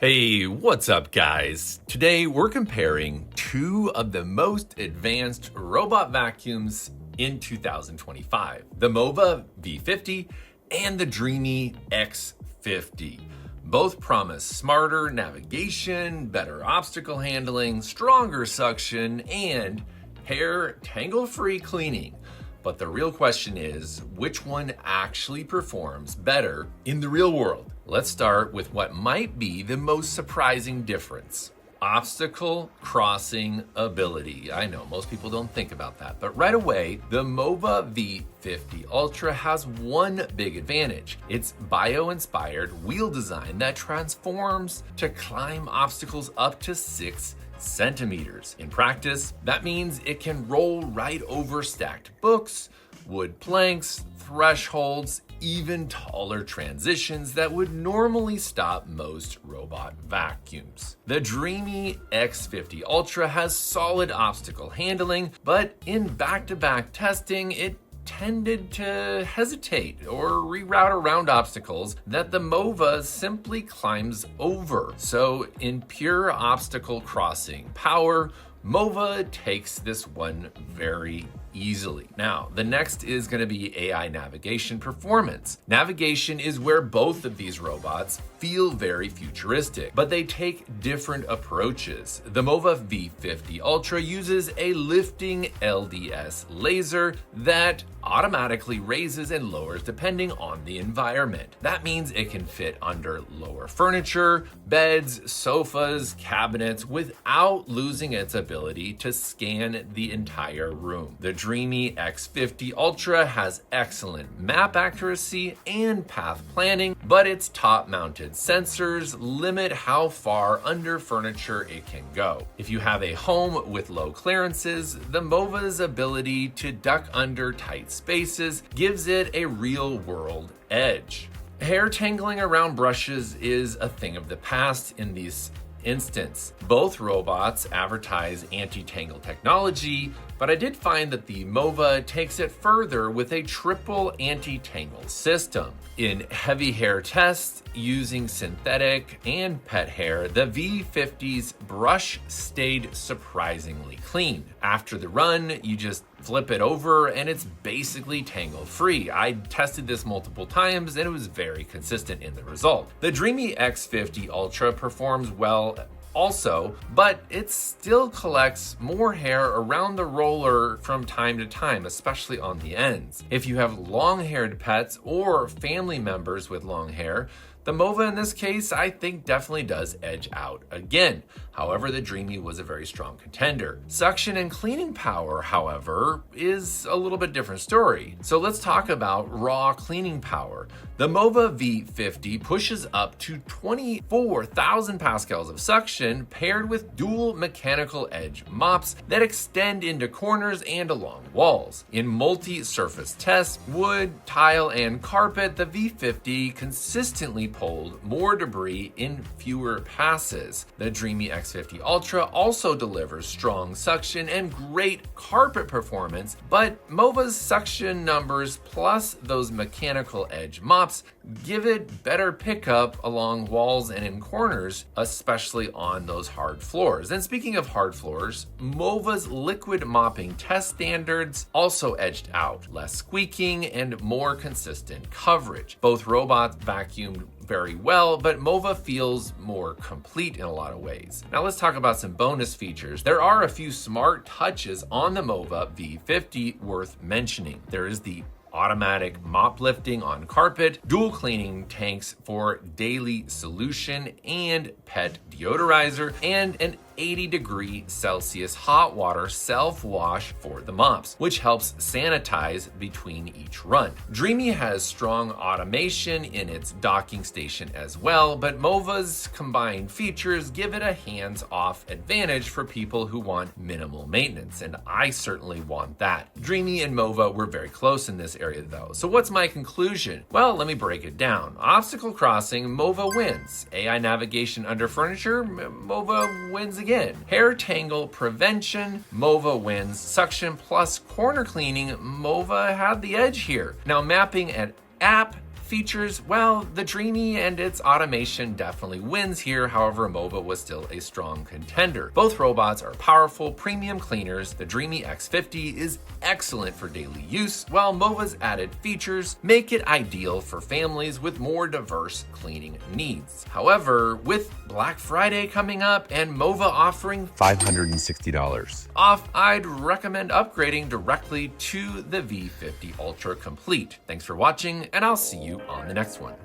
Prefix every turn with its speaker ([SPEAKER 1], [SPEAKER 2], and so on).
[SPEAKER 1] Hey, what's up guys? Today we're comparing two of the most advanced robot vacuums in 2025, the MOVA V50 and the Dreame X50. Both promise smarter navigation, better obstacle handling, stronger suction, and hair tangle-free cleaning. But the real question is, which one actually performs better in the real world? Let's start with what might be the most surprising difference. Obstacle crossing ability. I know most people don't think about that, but right away, the MOVA V50 Ultra has one big advantage. It's bio-inspired wheel design that transforms to climb obstacles up to 6 centimeters. In practice, that means it can roll right over stacked books, wood planks, thresholds, even taller transitions that would normally stop most robot vacuums. The Dreame X50 Ultra has solid obstacle handling, but in back-to-back testing, it tended to hesitate or reroute around obstacles that the MOVA simply climbs over. So in pure obstacle crossing power, MOVA takes this one very easily. Now, the next is going to be AI navigation performance. Navigation is where both of these robots feel very futuristic, but they take different approaches. The MOVA V50 Ultra uses a lifting LDS laser that automatically raises and lowers depending on the environment. That means it can fit under lower furniture, beds, sofas, cabinets without losing its ability to scan the entire room. The Dreame X50 Ultra has excellent map accuracy and path planning, but its top-mounted sensors limit how far under furniture it can go. If you have a home with low clearances, the MOVA's ability to duck under tight spaces gives it a real-world edge. Hair tangling around brushes is a thing of the past in these instance. Both robots advertise anti-tangle technology, but I did find that the MOVA takes it further with a triple anti-tangle system. In heavy hair tests using synthetic and pet hair, the V50's brush stayed surprisingly clean. After the run, you just flip it over and it's basically tangle free. I tested this multiple times and it was very consistent in the result. The Dreame X50 Ultra performs well also, but it still collects more hair around the roller from time to time, especially on the ends. If you have long-haired pets or family members with long hair, the MOVA in this case, I think definitely does edge out again. However, the Dreame was a very strong contender. Suction and cleaning power, however, is a little bit different story. So let's talk about raw cleaning power. The MOVA V50 pushes up to 24,000 pascals of suction paired with dual mechanical edge mops that extend into corners and along walls. In multi-surface tests, wood, tile, and carpet, the V50 consistently pulled more debris in fewer passes. The Dreame X50 Ultra also delivers strong suction and great carpet performance, but MOVA's suction numbers plus those mechanical edge mops give it better pickup along walls and in corners, especially on those hard floors. And speaking of hard floors, MOVA's liquid mopping test standards also edged out, less squeaking and more consistent coverage. Both robots vacuumed very well, but MOVA feels more complete in a lot of ways. Now let's talk about some bonus features. There are a few smart touches on the MOVA V50 worth mentioning. There is the automatic mop lifting on carpet, dual cleaning tanks for daily solution and pet deodorizer, and an 80-degree Celsius hot water self-wash for the mops, which helps sanitize between each run. Dreame has strong automation in its docking station as well, but MOVA's combined features give it a hands-off advantage for people who want minimal maintenance, and I certainly want that. Dreame and MOVA were very close in this area though. So what's my conclusion? Well, let me break it down. Obstacle crossing, MOVA wins. AI navigation under furniture, MOVA wins again. Hair tangle prevention, MOVA wins. Suction plus corner cleaning, MOVA had the edge here. Now mapping and app features, well, the Dreame and its automation definitely wins here. However, MOVA was still a strong contender. Both robots are powerful, premium cleaners. The Dreame X50 is excellent for daily use, while MOVA's added features make it ideal for families with more diverse cleaning needs. However, with Black Friday coming up and MOVA offering
[SPEAKER 2] $560
[SPEAKER 1] off, I'd recommend upgrading directly to the V50 Ultra Complete. Thanks for watching, and I'll see you on the next one.